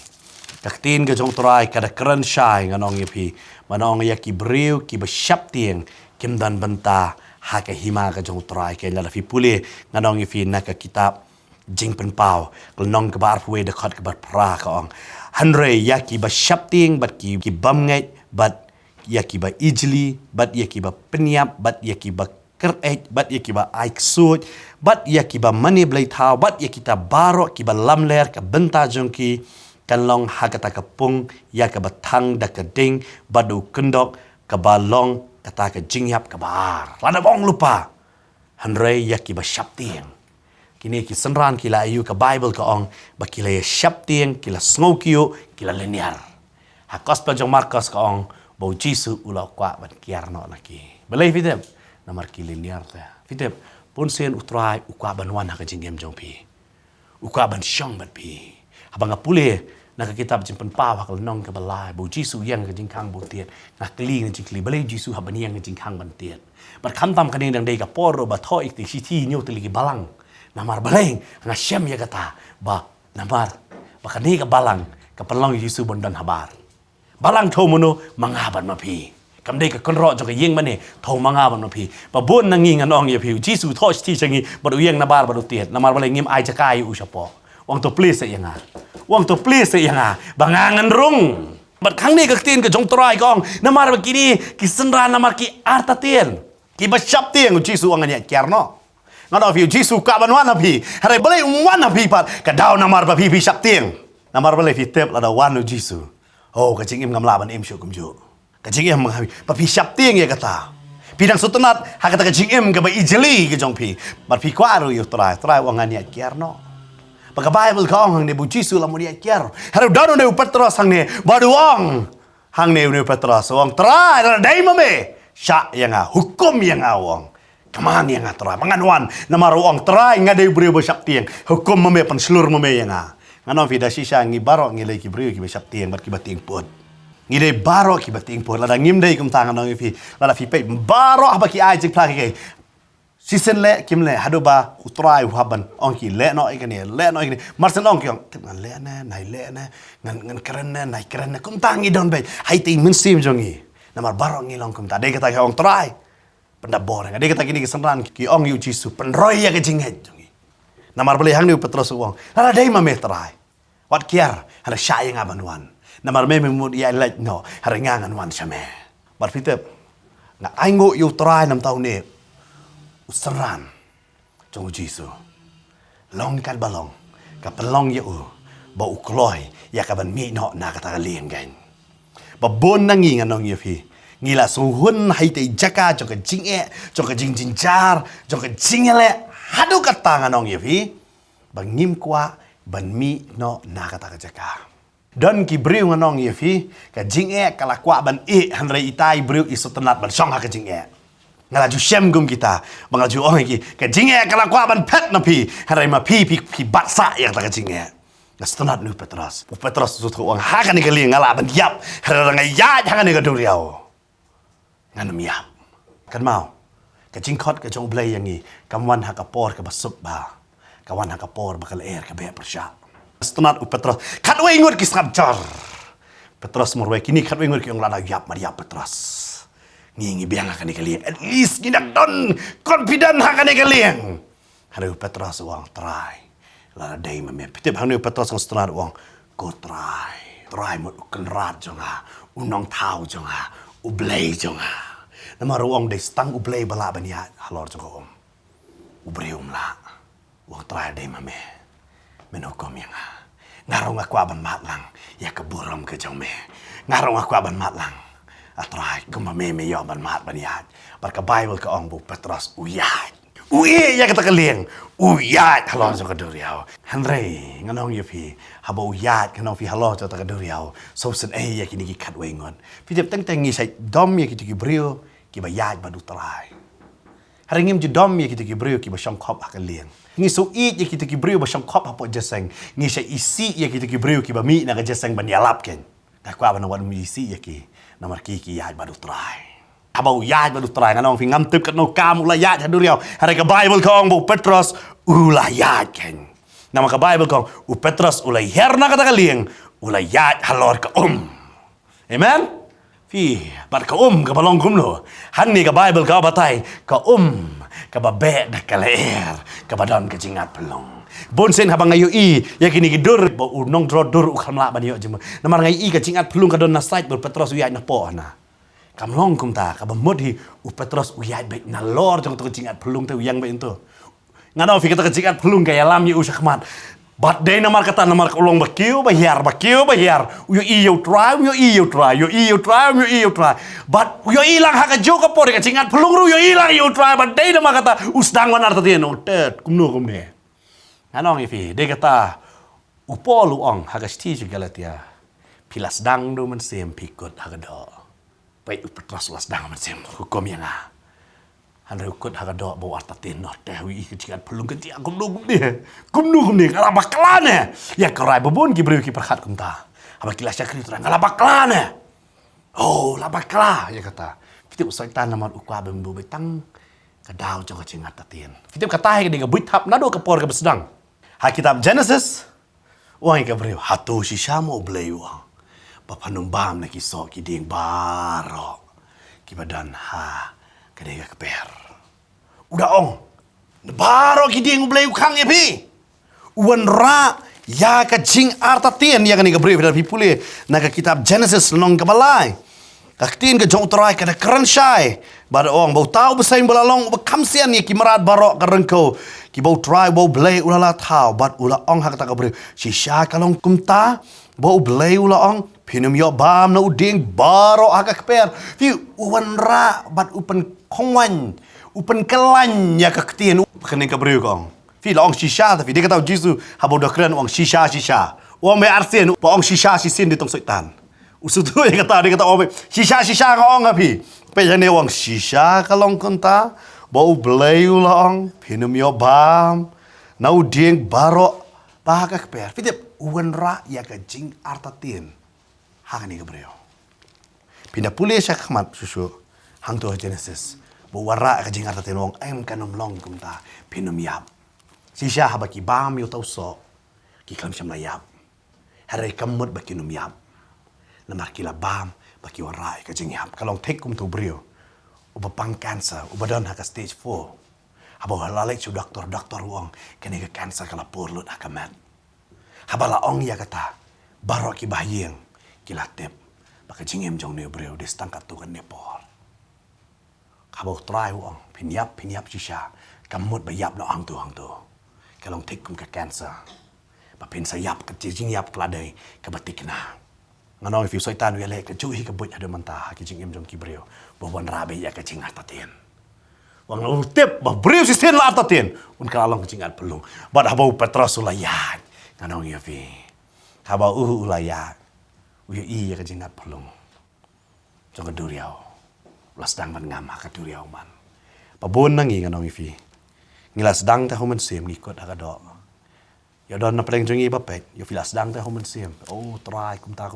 Kaktin ka jong try kada krensyai nga nong yafi manong ya ki breu ki ba sheptieng kim dan bantah haka hima ka jong try ke la fi pule nganong fi na ka kitab jing pen pau kal nong ka bar pwe de khat ka bar pra ka ong hanre yaki ba sheptieng bat ki bam ngai bat yaki ba ijli bat yaki ba penyap bat yaki ba kerek bat yaki ba aiksut bat yaki ba mani blai thau bat yaki ta baro ki ba lamler ka benta jong ki kan long haka ta ka pung ya ka ba thang da ka ding badu kendok ka ba long kata ke jingyap kabar. Lada bong lupa. Hanrei yaki ba sheptieng. Kini ki senran kila ayu ke Bible ka ong ba kila ya sheptieng kila Sngewshlur kila linear. Ha gospel jong Markus ka ong ba Jisu ula kwa ban kiar no laki. Belai fitep namar ki linear ta. Fitep pun sen utrai ukwa ban wan ha ka jinggem jong pi. Ukwa ban syong bat pi. Habang apule nak kitab jimpen pawa kal nong ke balai bu Jisu yang ke jingkang bu tiet nak kli ngi jingkli balai Jisu ha baniang ke jingkang ban tiet bar khantam kani dang dei ka poro ba tho ik ti siti nyu tili balang namar balai nga syem ya kata ba namar ba kani ka balang ka pelong Jisu bondan habar balang tho mono mangaban mapi kam dei ka konro jo ka yeng mane tho mangaban mapi ba bon nangi nganong ya pi Jisu tho sti changi ba yeng na bar ba tiet namar balai ngim ai jakai u sapo wang to please ya nga Wang to please yang bangangan rung. Bat kang ni kaktin ke jong try kong namar begini kisenra namar ki artatien. Ki ba sheptieng Jisu anganya kiarno. Ngado fi Jisu ka banwan api. Hare bale wan api pat ka daw namar ba fi sheptieng. Namar bale fi tep la da wan Jisu. Oh ka jingim ngam laban im syu kumju. Ka jingim manghawi ba fi sheptieng ya kata. Pidang sutunat ha kata ka jingim ka ba ijeli ke jong pi. Bat fi kwaru yu try wanganya kiarno. Pagka Bible ka hang ne bu Jisu la mo dia kiar. Haru dano ne Petros hang ne baduang. Hang ne Petros wang try la dai mame. Sya yang hukum yang awang. Kaman yang try manganwan namar wang try ngadai breu ba sheptieng. Hukum mame pan slur mame yang ngano fi da sisa ngi baro ngi le ki breu ki ba sheptieng bat ki bating pot. Ngi dei baro ki bating pot la da ngim dei kum tangan ngi fi la fi pe baro ba ki ai jik plak ki Sisen le kim le hadu ba utrai haban ongki le no ikani marsen ongki ong ngan le na nai le na ngan keren na nai keren na kum tangi don be hai ti min sim jongi namar barong ngi long kum ta de kata ong trai penda boreng de kata kini kesenran ki ong yu Jisu penroy ya ke jinget jongi namar beli hang ni Petros uang la dai ma me trai wat kiar hara syai ngaban wan namar me mud ya le no hara ngangan wan syame bar fitep na aingo yu trai nam tau ne Seran jong Jisu long kan balong ka pelong ya ba ukloi ya ka ban mi no na ka ta lieng gan ba bon na ngi nganong ya fi ngila su hun hai te jaka jong ka jing e jong ka jing jing jar jong ka jing le hadu ka ta nganong ya fi ba ngim kwa ban mi no na ka ta ka jaka don ki breu nganong ya fi ka jing e kala kwa ban e han rei itai breu isu tenat ban song ha ka jing e ngalaju syem gum kita bangalaju orang ki ka jinge kala kwa ban pet na pi harai ma pi batsa yang ta ka jinge Nastanat nu Petras. Petras tu uang hakan ni kali ngalaban yap. Harang ayat hakan ni kaduriau. Nganum yap. Kan mau. Kacingkot kacong belai yang ni. Kawan hakapor ke basup ba. Kawan hakapor bakal air ke beak persyak. Nastanat Petras. Katwe ingut ki snapjar. Petras morwe kini katwe ingut ki ong lada yap mariap Petras. Ngi biang akan ikaliang. At least ginak don confident akan ikaliang. Hanu Petras uang try. Lada day mame. Pitip hanu Petras ang setengah uang. Go try. Try mo ukenrat jonga. Unong tau jonga. Ublay jonga. Nama uang day stang ublay bala banya. Halor jonga Ubrium la. Uang try day mame. Menukom yang ngarong aku aban matlang. Ya keburam ke jong me. Ngarong aku aban matlang. Atrai kumame yoban mat baniat. Barka Bible ka ong bu Petras uyat. Uye ya kata kaliang. Uyat halon sa kaduriaw. Henry nganong yapi haba uyat kanong fi halon sa kaduriaw. So sen ya kini ki katwengon. Pitip teng-teng ngi say dom ya kiti ki brio ki bayat badu trai. Haringim ju dom ya kiti ki brio ki ba syangkop akaliang. Ngi so eat ya kiti ki brio ba syangkop hapo jeseng. Ngi say isi ya kiti ki brio ki ba mi na ka jeseng banyalap ken. Kakwa ba na wan mi isi ya ki. Nomor kiki yaj baru try. Abau yaj baru try. Nganong fi ngamtip kat no kam ula yaj haduriaw. Hari ka Bible kong bu Petras ula yaj ken. Nama ka Bible kong u Petras ula herna kata kaliang ula yaj halor ka Amen? Fi bat ka ka balong kumno. Hani ka Bible ka batay ka ka babe dak kalaer ka badon ka jingat pelong. Bonsen habang ngayo ya kini gidur ba unong drodur ukamla ban yo jema namar ngai ka cingat pelung ka don na site ber Petros uyat na po na kamlong kum ta ka bamodi u Petros uyat baik na lor jong to cingat pelung te uyang ba into ngano fi ka cingat pelung ka yalam yu ushakmat bat day namar kata namar ka ulong bakiu bayar uyo try but uyo ilang ha ka jo ka por ka cingat pelung ru yo ilang yo try but day namar kata usdang wanar ta tien tet kumne Anong ifi, dia kata, upo luong hagasti juga latia, pilas dang do man sem pikut hagado, baik Petras las dang man sem hukum yang Handre ukut hagado bawa artatin no tehwi kecingat pelung kenti akum nu dia, kalau baklane, ya kerai bebun kibriu ki perhat kumta, abak kilas yakri terang kalau baklane, oh la bakla, ya kata, kita usai tanaman ukwa bembu betang, kadau jong kecingat tatin, kita kata hai dia buit hap nado kepor ke besedang. Kitab Genesis, uang yang beriu hatu sisa mau beli uang, bapa numbam nak kisah kiding baro, kibadan kedega keper. Udah ong, baro kiding beli ukang ya pi, uan ra ya kacing artatien ya kan yang beriu dari pipule, nak kitab Genesis nong kebalai, kaktin ke jong terai kada keren syai, pada ong bau tahu besain belalong bekamsian ya kimarat baro kerengko. Ki bau try bau blay ulala tau bat ula ong hak tak beri sisa kalong kumta bau blay ula ong pinum yo bam na uding baro hak keper fi uwan ra bat upen kongwan upen kelan ya kaktin kening ka beri kong fi la ong sisa tapi dia kata jisu habo dah keren ong sisa uang me arsen ba ong sisa sisin di tong soitan usutu dia kata ong sisa ka ong api pe jane ong sisa kalong kumta bau blay ulang, pinum yo bam, nau dieng baro, bahaka keper. Fitip uwan ra ya kajing artatin, hang ni kebreo. Pindah pulih syakmat susu, hang tu Genesis. Bau ra kajing artatin wong em kanum long kumta, pinum yap. Sisa habaki bam yo tau so, ki kalam syam layap. Hari kamut baki num yap. Namar kila bam baki warai kajing yap. Kalong tek kum tu breo. Uba pang cancer, uba dan haka stage 4. Haba halalek su doktor wong, kene ke cancer kala purlut hakamat. Haba la ong ya kata, baro ki bahyeng, kilatip, baka jingem jong ne breu des tangkat tu kan nepor. Haba try wong, pinyap sisa, kamut bayap na ang tu. Kalong tikum ke cancer. Ba pin sayap ke jing yap kladai ke batik na. Nganong if you soitan wi lek ke juhi ke buj ada mentah ki jingem jong ki breu. Bawan rabe ya ke cingat tatin. Wang ultip bah breu sisten la tatin. Un kalalong ke cingat pelung. Bad habau Petras ulayat. Nganong ya fi. Habau ulayat. Uya iya ke cingat pelung. Jong ke duriau. Las dang man ngam ke duriau man. Pabon nangi nganong ifi. Ngilas dang ta human sim ngikut agado. Ya don na peleng jongi bapet, ya fila sedang teh homen sim. Oh, try kumta.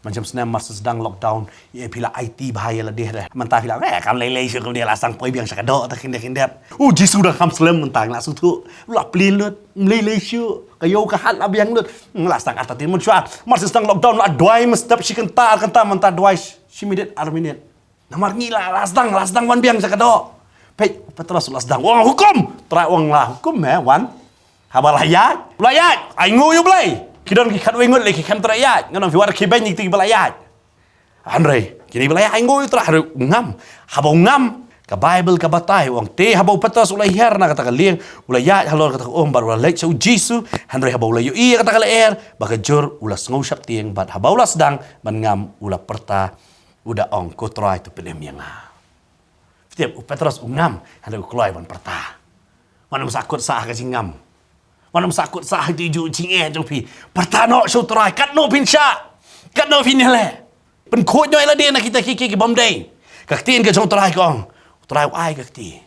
Macam senam masa sedang lockdown, ya pila IT bahaya lah dia dah. Mentah pila, kam lelai syu kum dia lasang poi biang sakadok tak kindak. Jisu dah kam selem mentang nak sutu. Lah pelin lut, lelai syu. Kayo kahat lah biang lut. Lasang arta tin mun syua. Masa sedang lockdown lah doi mestap si kenta mentah doi si minit arminit. Namar ngila lasdang wan biang sakadok. Pei Petrus lasdang. Wang hukum. Try wang lah hukum wan. Habal layat. Ai ngu yu blai. Kidon ki khat wengut le ki kham trayat ngan fi war ki ben ti belayat andre kini belayat ai ngoi tra ngam habau ngam ka bible ka batai wang te habau Petrus ulai her na kata ka lieng ulayat halor kata bar ulai sau jisu andre habau ulai i kata ka leer baka jur ula ngau sheptieng bat habau la sedang ban ngam ula perta uda ong ko trai tu penem yang setiap Petrus ngam andre kloi ban perta mana sakut sah ka ngam mana sakut sah itu ju ching jong pi pertano show try kat no pin sha kat no pin le pen khoi noi la dia nak kita ki bom dei kak tin ke jong try kong try ai kak ti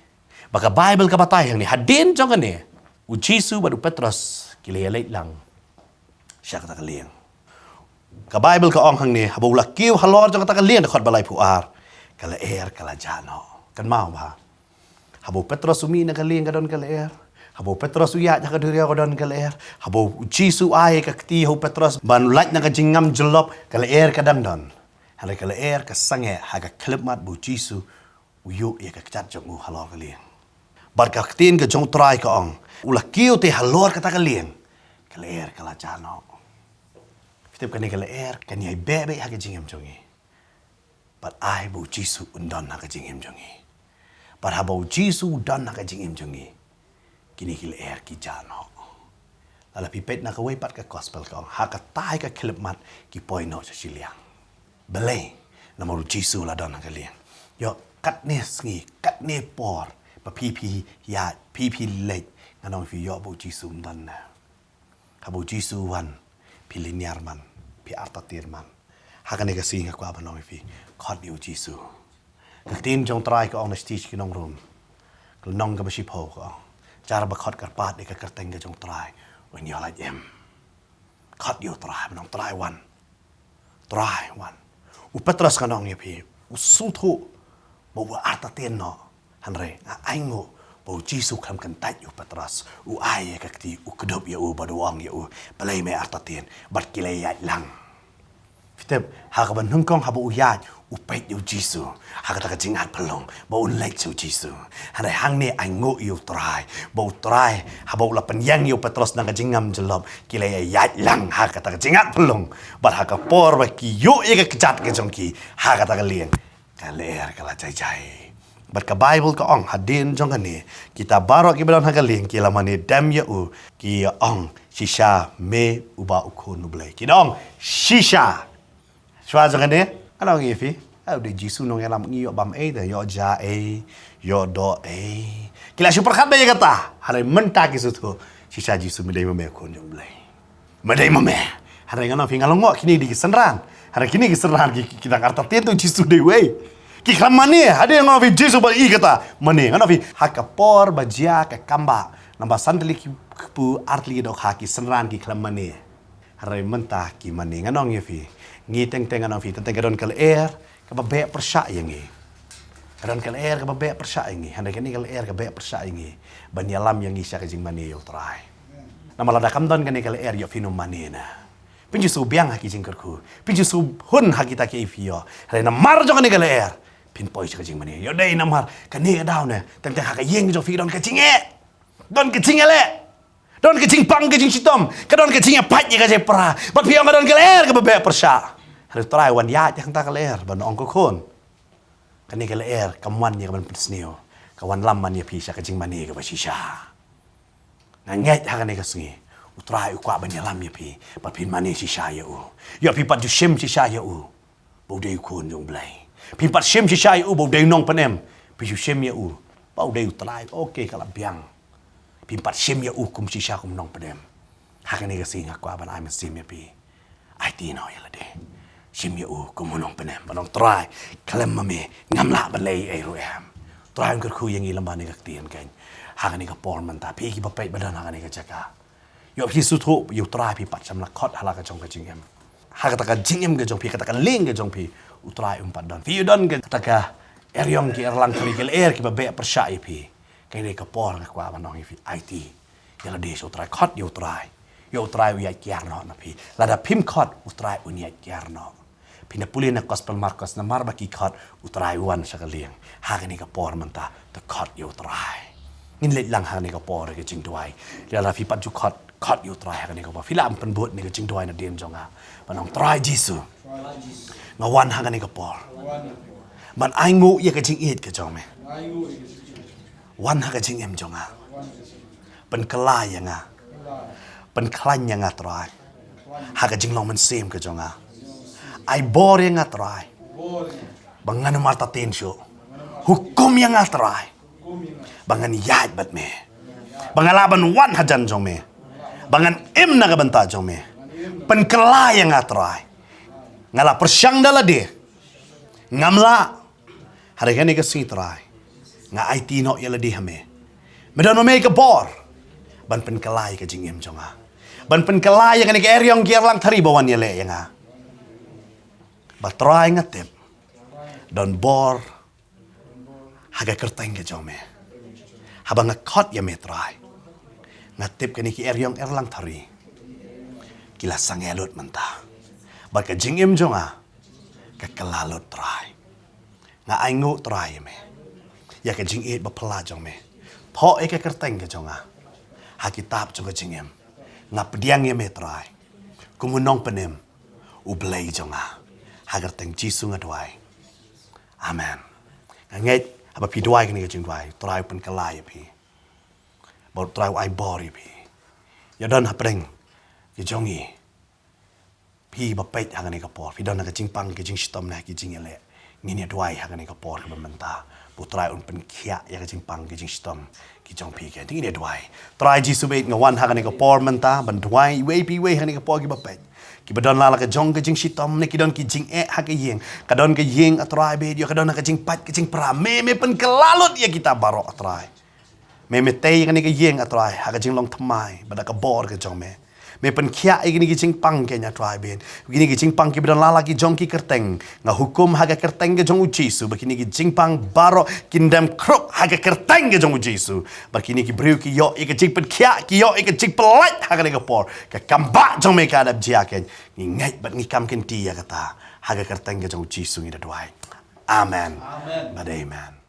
baka bible ka batai yang ni hadin jong ni u jisu badu Petrus ki le lang sha kata ka liang ka bible ka ong hang ni habu la kiu halor jong kata ka liang khot balai puar kala kala jano kan mau ba habu Petrus umi na ka liang ka don kala Habo Petrus uyat jaka diri ako don kalaer. Habo Jisu ay kakti ho Petrus banulat na kajingam jelop kalaer kadang don. Halay kalaer kasange haga klipmat bu Jisu uyu ya kakcat jong u halor kalieng. Bar kaktin ka jong try ka ong. Ulakiyo te halor kata kalieng. Kalaer kalajano. Fitip kani kalaer kani ay bebe haga jingam jongi. Bar ay bu Jisu undon haga jingam jongi. Bar habo Jisu undon haga jingam jongi. Kini ki jano. Lala pipet na kawai pat ka gospel ka haka tai ka klipmat ki poino sa Shillong. Belay na maru Jisu la don ka liang. Yo kat ne sngi, kat ne por, pa pipi ya pipi late nganong fi yo bu Jisu don na. Habu Jisu wan piliniar man, pi artatir man. Haka ne ka singa kwa banong fi khot yu Jisu. Kaktin jong try ka ong na stage ki nong room. Nong ka basipo ka. Cara berkhot karpat di kerteng ke jong try when you like him khot you try menong try one u Petrus kanong ye pi u suthu bo arta ten no hanre aingo bo Jisu kham kan tat you Petrus u ai ka kti u kedop ye u baduang ye u balai me arta ten bat kilai ya lang fitep ha ka ban hungkong ha bo ya u pet you Jisu ha ka jingat pelong bo un lek su Jisu hanre hang ne aingo you try bo try ha bo la penyang you Petrus nang jingam jelop kilai ya lang ha ka jingat pelong bat ha ka por ba ki yo e ka kjat ke jongki ha ka lieng ka ler kala jai bat ka Bible ka ong hadin jong ni kita baro ki belon ha ka lieng ki la mani dam ya u ki ong shisha me uba ukun nuble ki dong shisha shwa jong ni ano ngi fi au de Jisu nong yalam ngi yo bam de yo ja yo do kila super khat be kata hare menta ki sutu shisha Jisu medai me kun jong blai medai me hare ngano fi ngalong kini di senran hare kini ki senran ki kita karta tentu Jisu de we ki khamani hade ngano fi Jisu ba i kata mane ngano fi hakapor bajia ka kamba namba sandali ki pu artli do ki senran ki khamani hare menta ki mane ngano ngi fi ngi teng ngano fi teng gadon kal ka babe persya yangi gadon kal ka babe persya yangi hande kini kal ka babe persya yangi ban yalam yangi sya ka jing mane yo try nama lada kam don kani kal yo finu mane na pinju su biang ha ki jing kerku pinju su hun ha kita ki ifio hare na mar jo kani kal pin poi sya ka jing mane yo dei na mar kani ka daw na teng ha ka yeng jo fi don ka jing don ka jing le don ke cing pang ke cing sitom ke don ke cing pat ye ka je pra ba piang don ke ler ke be persya hari trai wan ya yang ta ke ler ban ong ko kon kani ke ler kamwan ye ban psnio kawan lam man ye pi sya ke cing mani ke ba shisha na nget ha kani ke sngi utrai kwa ban ye lam ye pi ba pin mani shisha ye u yo pi pat ju shim shisha ye u bo de kon jong blai pi pat shim shisha ye u bo de nong panem pi ju shim ye u ba de utrai okay kala biang pimpat shim ya ukum shisha kum nong pedem hakani ka singa ko aban I'm sim ya pi ai ti no ya lade shim ya ukum nong pedem banong try kalem mame ngamla balai ai ro am try ngker khu yang ilam bani ka tien kan hakani ka por man ta pi ki ba pe badan hakani ka chaka yo pi su thu yo trai pi pat sam la khot hala ka jong ka jing em ha ka ta ka jing em ka jong pi ka ta ka ling ka jong pi utrai pat don pi don ka ta ka eryong ki erlang kali gel ki ba be persai pi kai ne ka por ka kwa manong fi IT ya la de so trai khot yo trai ya kiar no na pi la da pim khot utrai unia kiar no pi na pulin na gospel marcos na marba ki khot utrai wan sa ka liang ha ka ni ka por man ta khot yo trai in le lang ha ni ka por ka jing tuai ya la fi pat ju khot yo trai ha ka ni ka por fi lam pen bot ni ka jing tuai na dem jonga manong trai jisu nga wan ha ka ni ka por man ai ngu ye ka jing it ka jong me wan ha ka jing em jonga pen kelai yang a pen klan yang a trai ha ka jing long man sem ka jonga ai bor yang a trai bangan marta ten sho hukum yang a trai bangan yat bat me bangalaban wan hajan jong me bangan em na ka banta jong me pen kelai yang a trai ngala persyang dala de ngamla hari kan ka sing trai nga IT no yala di hame medan me ka bor ban pen kelai ka jing em jonga ban pen kelai yang ka eryong gier lang thari bawan yale yang a ba try ngatep don bor haga kerteng ka jong me habang ngakot ya me try ngatep ka ni ki eryong erlang thari kila sangelot manta ba ka jing em jonga ka kalalot try nga ai ngu try me ya ka jing it ba pala jong me tho e ka kerteng ka jonga ha kitab jong ka jing em nga pediang ye me try kumunong penem u blai jonga ha kerteng jisu nga dwai amen ngai aba pi dwai ka ni ka jing dwai try pen kalai pi ba try ai bori pi ya don ha preng ki jongi pi ba pet ha ka ni ka por pi don ka jing pang ki jing stom na ki jing ele ngini dwai ha ka ni ka por ka benta putrai un pen khia ya ka jing pang ki jing stom ki jong pi ke ngini dwai try jisu bet nga wan ha ka ni ka por menta ban dwai we pi we ha ni ka por ki ba pet ki badon la ka jong ka jing stom ne ki don ki jing ha ka yeng ka don ka yeng atrai bet yo ka don ka jing pat ka jing pra me pen kelalot ya kita baro atrai me te ka ni ka yeng atrai ha ka jing Nongthymmai ba ka bor ka jong me pen khia igini ki jing pang ke nya try ben igini ki jing pang ki bedon lala ki jong ki kerteng nga hukum haga kerteng ke jong ujisu bakini ki jing pang baro kindam krok haga kerteng ke jong ujisu bakini ki briu ki yo ik jing pen khia ki yo ik jing pelat haga ne por ka kamba jong me ka dab jia ke ni ngai bat ni kam ken ti ya kata haga kerteng ke jong ujisu ngi da dwai amen amen